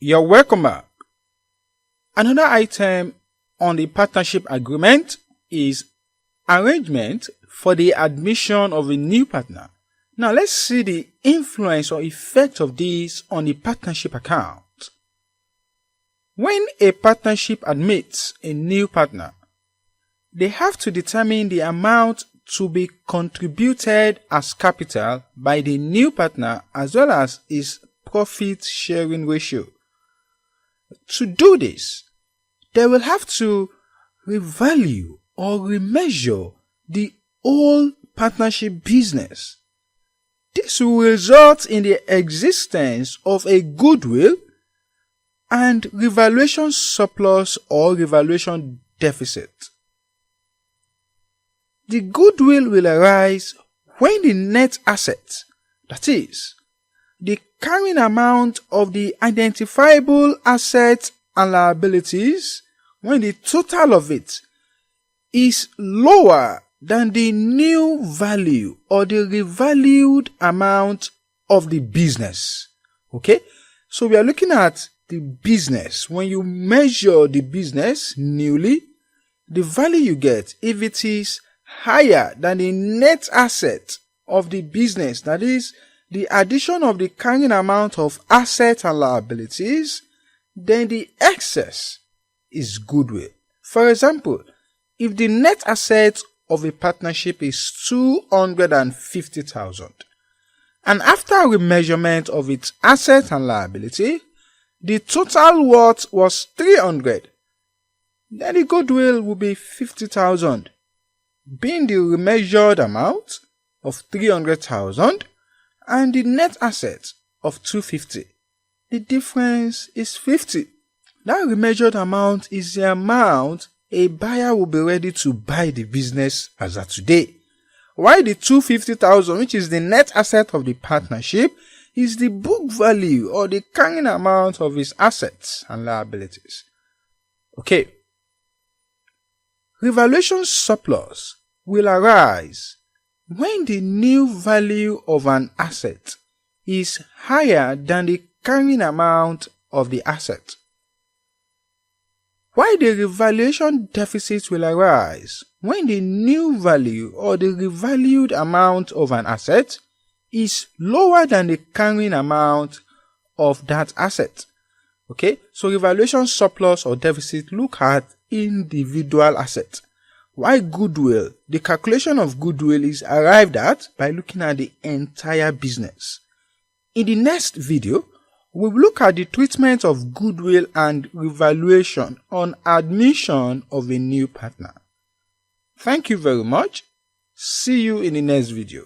You're welcome back. Another item on the partnership agreement is arrangement for the admission of a new partner. Now let's see the influence or effect of this on the partnership account. When a partnership admits a new partner, they have to determine the amount to be contributed as capital by the new partner as well as his profit sharing ratio. To do this, they will have to revalue or remeasure the whole partnership business. This will result in the existence of a goodwill and revaluation surplus or revaluation deficit. The goodwill will arise when the net asset, that is, the carrying amount of the identifiable assets and liabilities, when the total of it is lower than the new value or the revalued amount of the business. Okay, so we are looking at the business. When you measure the business newly, the value you get, if it is higher than the net asset of the business, that is, the addition of the carrying amount of assets and liabilities, then the excess is goodwill. For example, if the net asset of a partnership is 250,000 and after remeasurement of its assets and liability, the total worth was 300, then the goodwill will be 50,000, being the remeasured amount of 300,000 and the net asset of 250. The difference is 50. That remeasured amount is the amount a buyer will be ready to buy the business as of today. While the 250,000, which is the net asset of the partnership, is the book value or the carrying amount of its assets and liabilities. Okay. Revaluation surplus will arise when the new value of an asset is higher than the carrying amount of the asset. While the revaluation deficit will arise when the new value or the revalued amount of an asset is lower than the carrying amount of that asset. Okay, so revaluation surplus or deficit look at individual assets. While goodwill, the calculation of goodwill is arrived at by looking at the entire business. In the next video, we will look at the treatment of goodwill and revaluation on admission of a new partner. Thank you very much. See you in the next video.